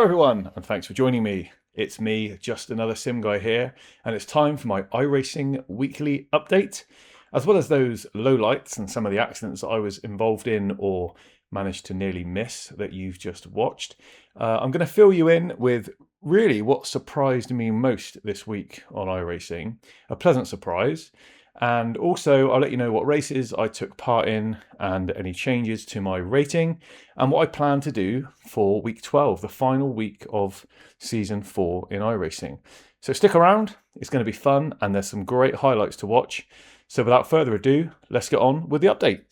Hello everyone, and thanks for joining me. It's me, just another sim guy here, and it's time for my iRacing weekly update, as well as those lowlights and some of the accidents that I was involved in or managed to nearly miss that you've just watched. I'm going to fill you in with really what surprised me most this week on iRacing, a pleasant surprise. And also, I'll let you know what races I took part in and any changes to my rating and what I plan to do for week 12, the final week of season 4 in iRacing. So stick around, it's going to be fun and there's some great highlights to watch. So without further ado, let's get on with the update.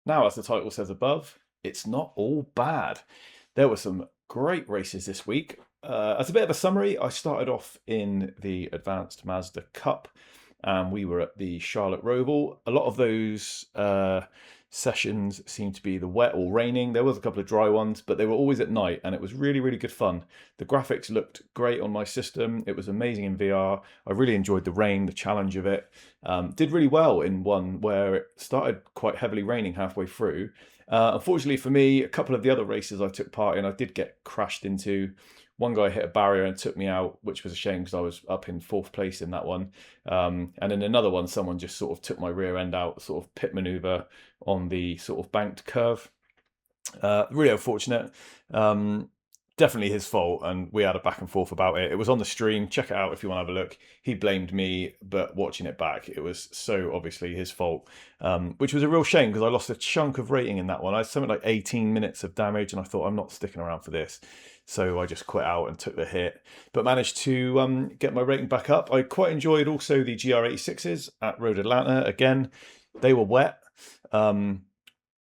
Now, as the title says above, it's not all bad. There were some great races this week. As a bit of a summary, I started off in the Advanced Mazda Cup. We were at the Charlotte Roval. A lot of those sessions seemed to be the wet or raining. There was a couple of dry ones, but they were always at night, and it was really, really good fun. The graphics looked great on my system. It was amazing in VR. I really enjoyed the rain, the challenge of it. Did really well in one where it started quite heavily raining halfway through. Unfortunately for me, a couple of the other races I took part in, I did get crashed into. One guy hit a barrier and took me out, which was a shame because I was up in 4th place in that one. And in another one, someone just sort of took my rear end out, sort of pit maneuver on the sort of banked curve. Really unfortunate. Definitely his fault, and we had a back and forth about it. It was on the stream. Check it out if you want to have a look. He blamed me, but watching it back, it was so obviously his fault, which was a real shame because I lost a chunk of rating in that one. I had something like 18 minutes of damage, and I thought, I'm not sticking around for this. So I just quit out and took the hit, but managed to get my rating back up. I quite enjoyed also the GR86s at Road Atlanta. Again, they were wet. A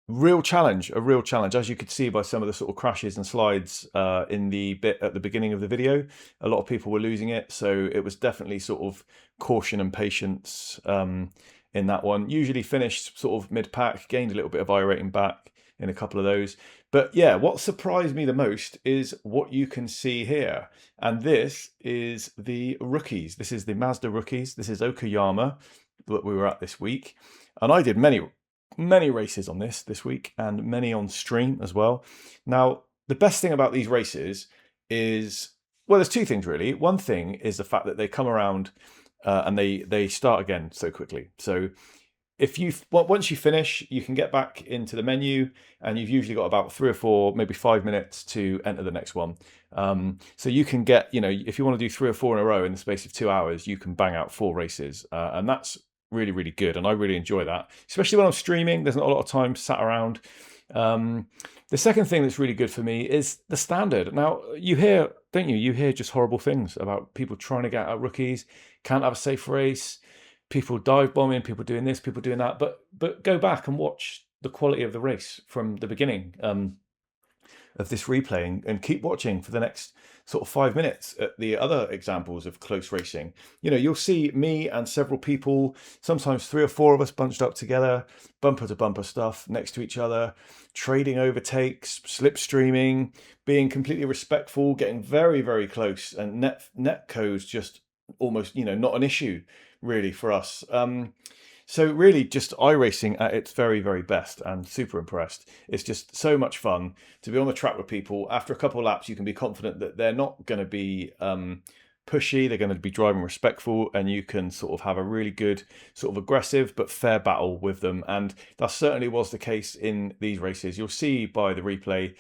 real challenge, as you could see by some of the sort of crashes and slides in the bit at the beginning of the video. A lot of people were losing it, so it was definitely sort of caution and patience in that one. Usually finished sort of mid-pack, gained a little bit of iRating back in a couple of those. But yeah, what surprised me the most is what you can see here. And this is the rookies. This is the Mazda rookies. This is Okayama that we were at this week. And I did many races on this week and many on stream as well. Now, the best thing about these races is, well, there's two things really. One thing is the fact that they come around and they start again so quickly. So once you finish, you can get back into the menu, and you've usually got about 3 or 4, maybe 5 minutes to enter the next one. So you can get, if you want to do 3 or 4 in a row in the space of 2 hours, you can bang out 4 races, and that's really, really good. And I really enjoy that, especially when I'm streaming. There's not a lot of time sat around. The second thing that's really good for me is the standard. Now, you hear, don't you? You hear just horrible things about people trying to get out rookies, can't have a safe race, people dive bombing, people doing this, people doing that. But go back and watch the quality of the race from the beginning of this replay, and keep watching for the next sort of 5 minutes at the other examples of close racing. You'll see me and several people, sometimes 3 or 4 of us bunched up together, bumper to bumper stuff next to each other, trading overtakes, slipstreaming, being completely respectful, getting very, very close, and net codes just almost, not an issue really for us. So really just iRacing at its very, very best, and super impressed. It's just so much fun to be on the track with people. After a couple of laps, you can be confident that they're not going to be pushy, they're going to be driving respectful, and you can sort of have a really good sort of aggressive but fair battle with them. And that certainly was the case in these races. You'll see by the replay,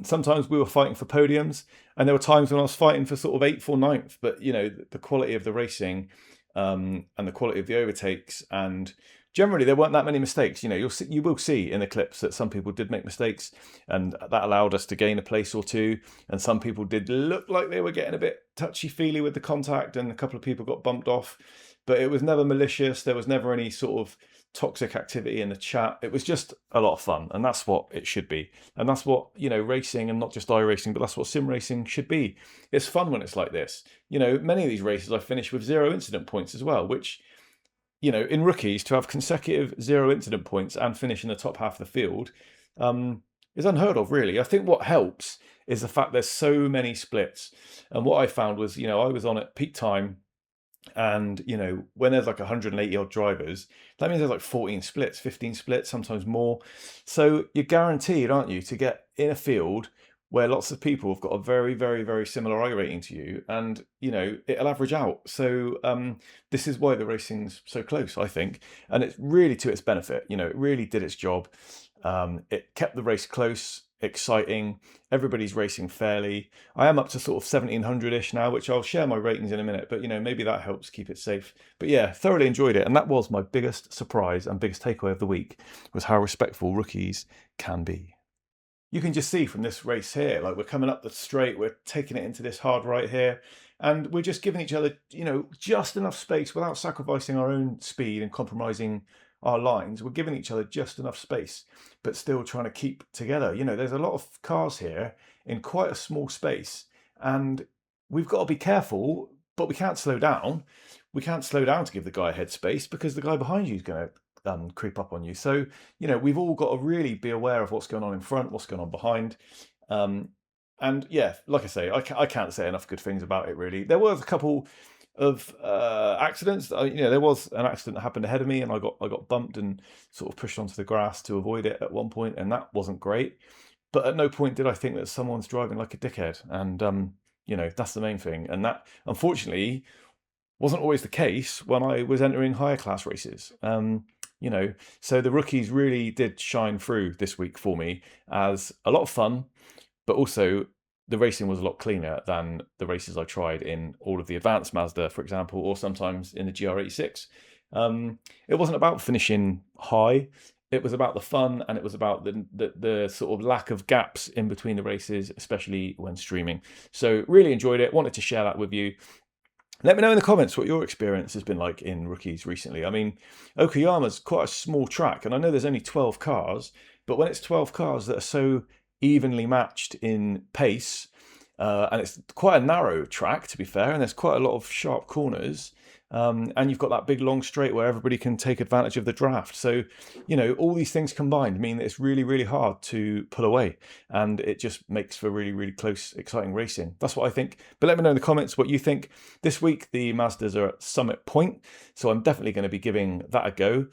sometimes we were fighting for podiums, and there were times when I was fighting for sort of 8th or 9th, but the quality of the racing and the quality of the overtakes, and generally there weren't that many mistakes. You will see in the clips that some people did make mistakes, and that allowed us to gain a place or two, and some people did look like they were getting a bit touchy-feely with the contact, and a couple of people got bumped off, but it was never malicious. There was never any sort of toxic activity in the chat. It was just a lot of fun, and that's what it should be. And that's what, racing, and not just iRacing, but that's what sim racing should be. It's fun when it's like this. Many of these races I finished with 0 incident points as well, which, in rookies, to have consecutive 0 incident points and finish in the top half of the field is unheard of, really. I think what helps is the fact there's so many splits. And what I found was, I was on at peak time, and when there's like 180 odd drivers, that means there's like 14 splits, 15 splits, sometimes more. So you're guaranteed, aren't you, to get in a field where lots of people have got a very, very, very similar iRating to you, and it'll average out. So this is why the racing's so close, I think, and it's really to its benefit. It really did its job. It kept the race close, exciting. Everybody's racing fairly. I am up to sort of 1700-ish now, which I'll share my ratings in a minute, but maybe that helps keep it safe. But yeah, thoroughly enjoyed it, and that was my biggest surprise and biggest takeaway of the week, was how respectful rookies can be. You can just see from this race here, like we're coming up the straight, we're taking it into this hard right here, and we're just giving each other, just enough space without sacrificing our own speed and compromising our lines. We're giving each other just enough space, but still trying to keep together. There's a lot of cars here in quite a small space, and we've got to be careful, but we can't slow down. We can't slow down to give the guy headspace, because the guy behind you is going to creep up on you. So we've all got to really be aware of what's going on in front, what's going on behind, and yeah, like I say, I can't say enough good things about it, really. There was a couple of accidents. There was an accident that happened ahead of me, and I got bumped and sort of pushed onto the grass to avoid it at one point, and that wasn't great. But at no point did I think that someone's driving like a dickhead, and that's the main thing. And that, unfortunately, wasn't always the case when I was entering higher class races. So the rookies really did shine through this week for me as a lot of fun, but also the racing was a lot cleaner than the races I tried in all of the advanced Mazda, for example, or sometimes in the GR86. It wasn't about finishing high. It was about the fun, and it was about the sort of lack of gaps in between the races, especially when streaming. So really enjoyed it. Wanted to share that with you. Let me know in the comments what your experience has been like in rookies recently. I mean, Okayama's quite a small track, and I know there's only 12 cars, but when it's 12 cars that are so evenly matched in pace, and it's quite a narrow track, to be fair, and there's quite a lot of sharp corners, and you've got that big long straight where everybody can take advantage of the draft. So, all these things combined mean that it's really, really hard to pull away, and it just makes for really, really close, exciting racing. That's what I think. But let me know in the comments what you think. This week, the Mazdas are at Summit Point, so I'm definitely going to be giving that a go.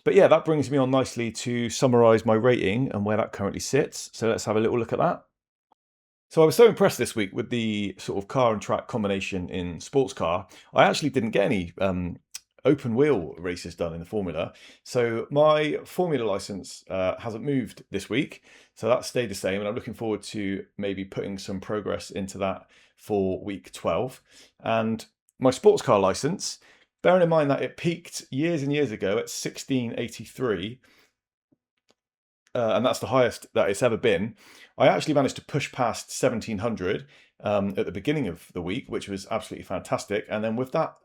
But yeah, that brings me on nicely to summarize my rating and where that currently sits. So let's have a little look at that. So I was so impressed this week with the sort of car and track combination in sports car. I actually didn't get any open wheel races done in the Formula. So my Formula license hasn't moved this week. So that stayed the same. And I'm looking forward to maybe putting some progress into that for week 12. And my sports car license, bearing in mind that it peaked years and years ago at 1683, and that's the highest that it's ever been. I actually managed to push past 1700 at the beginning of the week, which was absolutely fantastic. And then with that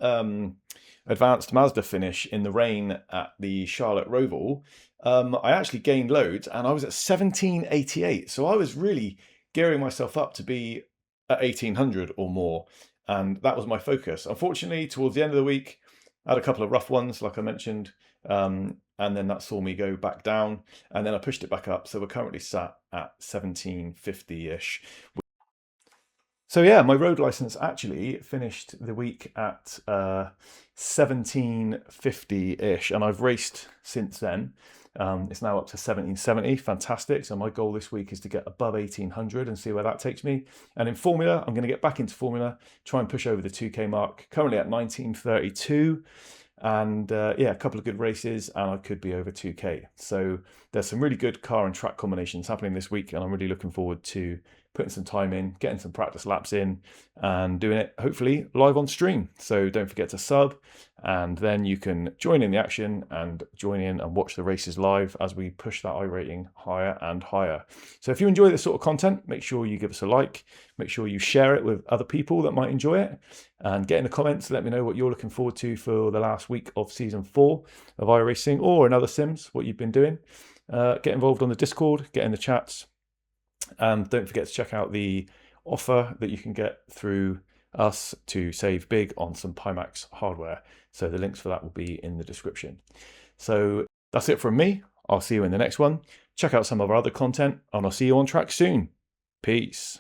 advanced Mazda finish in the rain at the Charlotte Roval, I actually gained loads, and I was at 1788. So I was really gearing myself up to be at 1800 or more, and that was my focus. Unfortunately, towards the end of the week, I had a couple of rough ones, like I mentioned, and then that saw me go back down, and then I pushed it back up. So we're currently sat at 1750-ish. So yeah, my road license actually finished the week at 1750-ish, and I've raced since then. It's now up to 1770, fantastic. So my goal this week is to get above 1800 and see where that takes me. And in Formula, I'm going to get back into Formula, try and push over the 2K mark, currently at 1932. And yeah, a couple of good races, and I could be over 2K. So there's some really good car and track combinations happening this week, and I'm really looking forward to putting some time in, getting some practice laps in, and doing it hopefully live on stream. So don't forget to sub, and then you can join in the action and join in and watch the races live as we push that iRating higher and higher. So if you enjoy this sort of content, make sure you give us a like, make sure you share it with other people that might enjoy it, and get in the comments, let me know what you're looking forward to for the last week of season 4 of iRacing, or in other sims, what you've been doing. Get involved on the Discord, get in the chats, and don't forget to check out the offer that you can get through us to save big on some Pimax hardware. So the links for that will be in the description. So that's it from me. I'll see you in the next one. Check out some of our other content, and I'll see you on track soon. Peace.